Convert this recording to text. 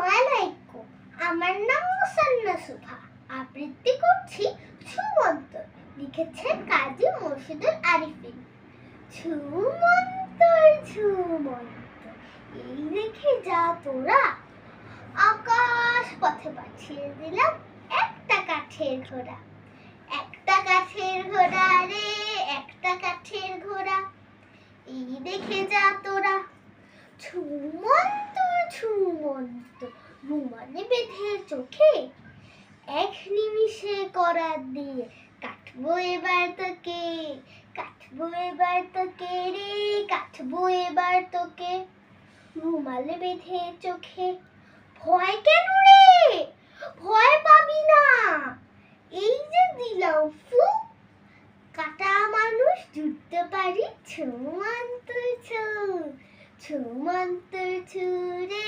আসসালামাইকুম। আমার নাম মুসান্না সুভা। আবৃত্তি করছি ছুমন্তর। লিখেছেন কাজী মুর্শিদুল আরিফিন। ছুমন্তর ছুমন্তর, এই রেখে যা তোরা, আকাশ পথে পাঠিয়ে দিলাম একটা কাঠের ঘোড়া। একটা কাঠের ঘোড়া রে, একটা কাঠের ঘোড়া, এই দেখে যা তোরা। ছুমন্তর ছুমন্তর, রুমালে বেঁধে চোখে, এক নিমিষে করাত দিয়ে কাটবো এবার তোকে, কাটবো এবার তোকে রে, কাটবো এবার তোকে। রুমালে বেঁধে চোখে, ভয় কেন রে, ভয় পাবি না, এই যে দিলাম ফু, কাটা মানুষ জুটতে পারি ছুমন্তর ছু, ছুমন্তর ছু রে।